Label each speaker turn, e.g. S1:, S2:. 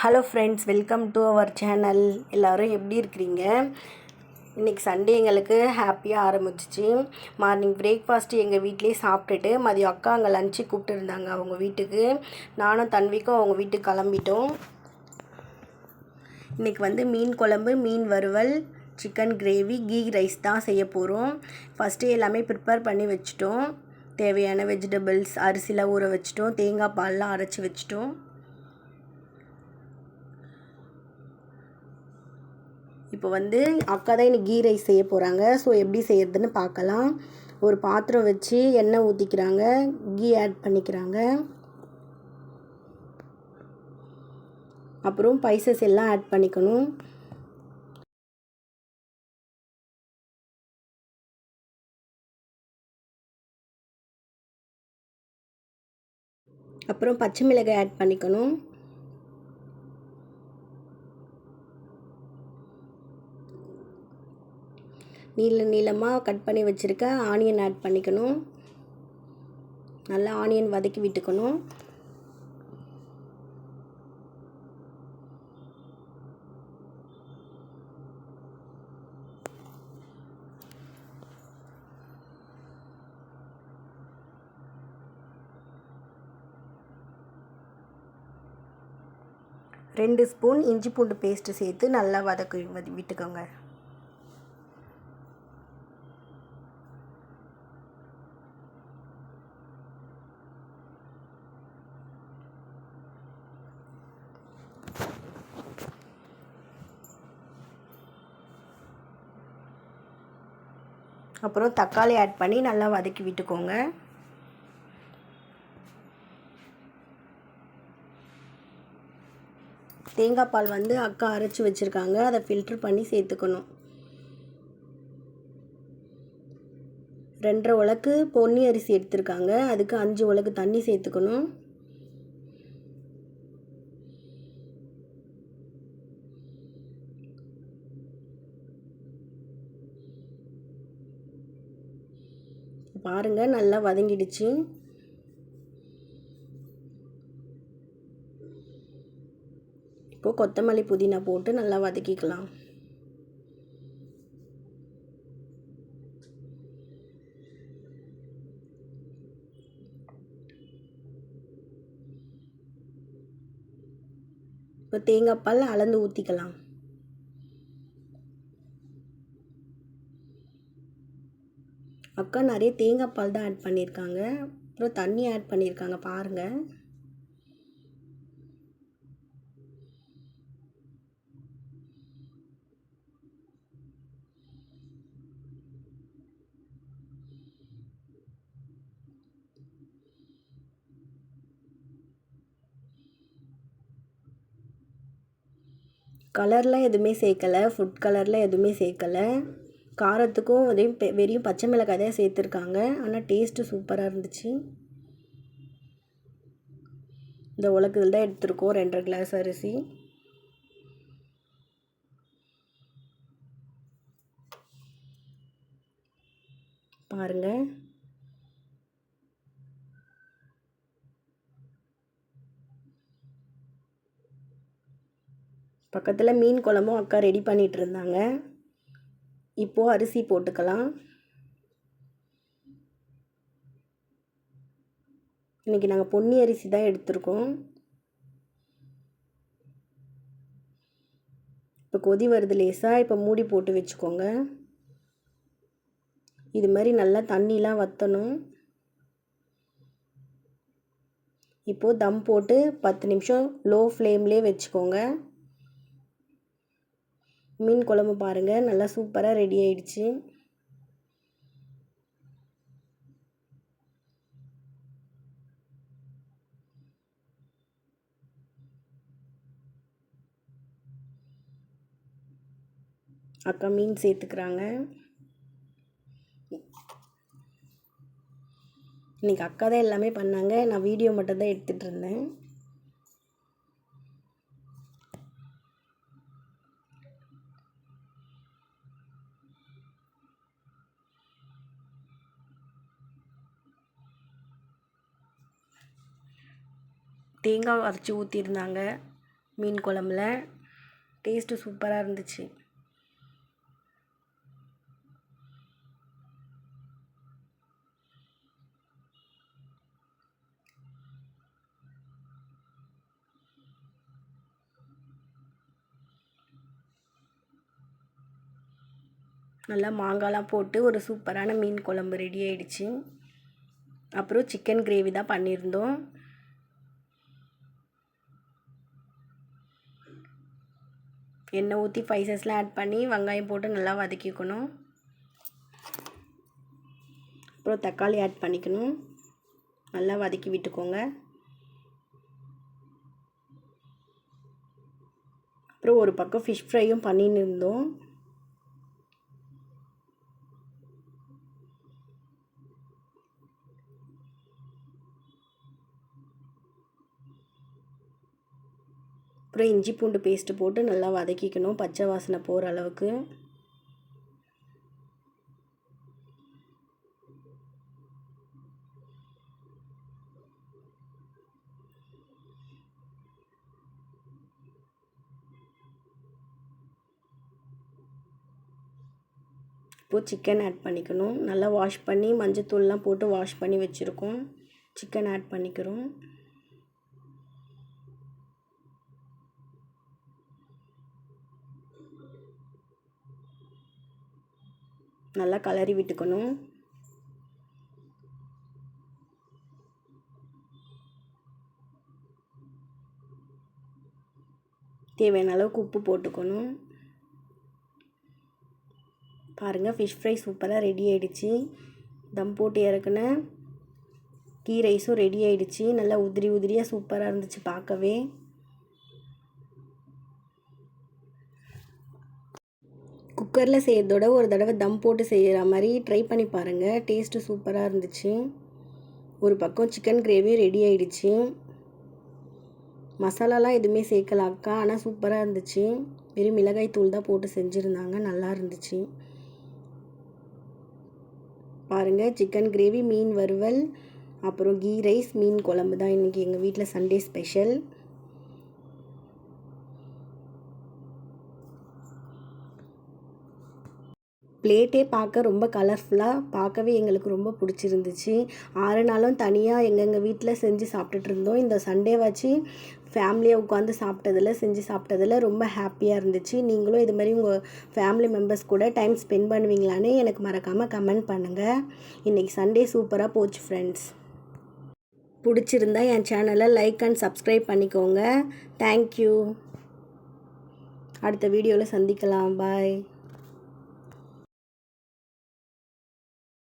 S1: Hello friends, welcome to our channel. எல்லோரும் எப்படி இருக்கிறீங்க? இன்றைக்கி சண்டே எங்களுக்கு ஹாப்பியாக ஆரம்பிச்சிச்சு. மார்னிங் பிரேக்ஃபாஸ்ட்டு எங்கள் வீட்டிலே சாப்பிட்டுட்டு மதியம் அக்கா அங்கே லஞ்சு கூப்பிட்டுருந்தாங்க அவங்க வீட்டுக்கு. நானும் தன்விக்கும் அவங்க வீட்டுக்கு கிளம்பிட்டோம். இன்றைக்கி மீன் குழம்பு, மீன் வறுவல், சிக்கன் கிரேவி, கீ ரைஸ் தான் செய்ய போகிறோம். ஃபஸ்ட்டு எல்லாமே ப்ரிப்பேர் பண்ணி வச்சுட்டோம். தேவையான வெஜிடபிள்ஸ், அரிசிலாம் ஊற வச்சுட்டோம். தேங்காய் பால்லாம் அரைச்சி வச்சுட்டோம். இப்போ அக்கா தான் இன்னைக்கு கீ ரைஸ் செய்ய போகிறாங்க. ஸோ எப்படி செய்யறதுன்னு பார்க்கலாம். ஒரு பாத்திரம் வச்சு எண்ணெய் ஊற்றிக்கிறாங்க, கீ ஆட் பண்ணிக்கிறாங்க. அப்புறம் ஸ்பைசஸ் எல்லாம் ஆட் பண்ணிக்கணும். அப்புறம் பச்சை மிளகாய் ஆட் பண்ணிக்கணும். நீளமாக கட் பண்ணி வச்சுருக்க ஆனியன் ஆட் பண்ணிக்கணும். நல்லா ஆனியன் வதக்கி விட்டுக்கணும். ரெண்டு ஸ்பூன் இஞ்சி பூண்டு பேஸ்ட்டு சேர்த்து நல்லா வதக்கி விட்டுக்கோங்க. அப்புறம் தக்காளி ஆட் பண்ணி நல்லா வதக்கி விட்டுக்கோங்க. தேங்காய் பால் அக்கா அரைச்சி வச்சுருக்காங்க, அதை ஃபில்ட்ரு பண்ணி சேர்த்துக்கணும். 2.5 உலக்கு பொன்னி அரிசி எடுத்திருக்காங்க, அதுக்கு 5 உலக்கு தண்ணி சேர்த்துக்கணும். பாருங்கள், நல்லா வதங்கிடுச்சு. இப்போது கொத்தமல்லி புதினா போட்டு நல்லா வதக்கிக்கலாம். இப்போ தேங்காய் பால் அளந்து ஊற்றிக்கலாம். அக்கா நிறைய தேங்காய் பால் தான் ஆட் பண்ணியிருக்காங்க. அப்புறம் தண்ணி ஆட் பண்ணியிருக்காங்க பாருங்கள். கலர்லாம் எதுவுமே சேர்க்கலை, ஃபுட் கலர்லாம் எதுவுமே சேர்க்கலை. காரத்துக்கும் வெறும் பச்சை மிளகாய் தான் சேர்த்துருக்காங்க. ஆனால் டேஸ்ட்டு சூப்பராக இருந்துச்சு. இந்த உலக்கில் தான் எடுத்துருக்கோம் 2.5 கிளாஸ் அரிசி. பாருங்கள், பக்கத்தில் மீன் குழம்பும் அக்கா ரெடி பண்ணிகிட்டு இருந்தாங்க. இப்போது அரிசி போட்டுக்கலாம். இன்றைக்கி நாங்கள் பொன்னி அரிசி தான் எடுத்திருக்கோம். இப்போ கொதி வருது லேசாக. இப்போ மூடி போட்டு வச்சுக்கோங்க. இது மாதிரி நல்லா தண்ணிலாம் வற்றணும். இப்போது தம் போட்டு 10 நிமிஷம் லோ ஃப்ளேம்லேயே வச்சுக்கோங்க. மீன் குழம்பு பாருங்கள், நல்லா சூப்பராக ரெடி ஆயிடுச்சு. அக்கா மீன் சேர்த்துக்கிறாங்க. இன்றைக்கி அக்கா தான் எல்லாமே பண்ணாங்க, நான் வீடியோ மட்டும் தான் எடுத்துகிட்டு இருந்தேன். தேங்காய் அரைச்சி ஊற்றிருந்தாங்க. மீன் குழம்புல. டேஸ்ட்டு சூப்பராக இருந்துச்சு. நல்லா மாங்காய்லாம் போட்டு ஒரு சூப்பரான மீன் குழம்பு ரெடி ஆயிடுச்சு. அப்புறம் சிக்கன் கிரேவி தான் பண்ணியிருந்தோம். எண்ணெய் ஊற்றி ஸ்பைசஸ்லாம் ஆட் பண்ணி வெங்காயம் போட்டு நல்லா வதக்கிக்கணும். அப்புறம் தக்காளி ஆட் பண்ணிக்கணும். நல்லா வதக்கி விட்டுக்கோங்க. அப்புறம் ஒரு பக்கம் ஃபிஷ் ஃப்ரையும் பண்ணின்னு இருந்தோம். அப்புறம் இஞ்சி பூண்டு பேஸ்ட்டு போட்டு நல்லா வதக்கிக்கணும், பச்சை வாசனை போகிற அளவுக்கு. இப்போது சிக்கன் ஆட் பண்ணிக்கணும். நல்லா வாஷ் பண்ணி மஞ்சத்தூள்லாம் போட்டு வாஷ் பண்ணி வச்சுருக்கோம். சிக்கன் ஆட் பண்ணிக்கிறோம். நல்லா கலரி விட்டுக்கணும். தேவையான அளவுக்கு உப்பு போட்டுக்கணும். பாருங்கள், ஃபிஷ் ஃப்ரை சூப்பராக ரெடி ஆகிடுச்சு. தம் போட்டு இறக்குன கீ ரைஸும் ரெடி ஆகிடுச்சு. நல்லா உதிரி உதிரியாக சூப்பராக இருந்துச்சு பார்க்கவே. குக்கரில் செய்கிறதோட ஒரு தடவை தம் போட்டு செய்கிற மாதிரி ட்ரை பண்ணி பாருங்கள். டேஸ்ட்டு சூப்பராக இருந்துச்சு. ஒரு பக்கம் சிக்கன் கிரேவி ரெடி ஆகிடுச்சு. மசாலாலாம் எதுவுமே சேர்க்கலாக்கா, ஆனால் சூப்பராக இருந்துச்சு. வெறும் மிளகாய் தூள் தான் போட்டு செஞ்சுருந்தாங்க, நல்லா இருந்துச்சு. பாருங்கள், சிக்கன் கிரேவி, மீன் வறுவல், அப்புறம் கீ ரைஸ், மீன் குழம்பு தான் இன்றைக்கி எங்கள் வீட்டில் சண்டே ஸ்பெஷல். பிளேட்டே பார்க்க ரொம்ப கலர்ஃபுல்லாக, பார்க்கவே எங்களுக்கு ரொம்ப பிடிச்சிருந்துச்சு. 6 நாளும் தனியாக எங்கள் வீட்டில் செஞ்சு சாப்பிட்டுட்டு இருந்தோம். இந்த சண்டே வச்சு ஃபேமிலியாக உட்காந்து செஞ்சு சாப்பிட்டதில் ரொம்ப ஹாப்பியாக இருந்துச்சு. நீங்களும் இது மாதிரி உங்கள் ஃபேமிலி மெம்பர்ஸ் கூட டைம் ஸ்பெண்ட் பண்ணுவீங்களான்னு எனக்கு மறக்காமல் கமெண்ட் பண்ணுங்கள். இன்றைக்கி சண்டே சூப்பராக போச்சு ஃப்ரெண்ட்ஸ். பிடிச்சிருந்தா என் சேனலை லைக் அண்ட் சப்ஸ்கிரைப் பண்ணிக்கோங்க. தேங்க்யூ. அடுத்த வீடியோவில் சந்திக்கலாம். பாய்.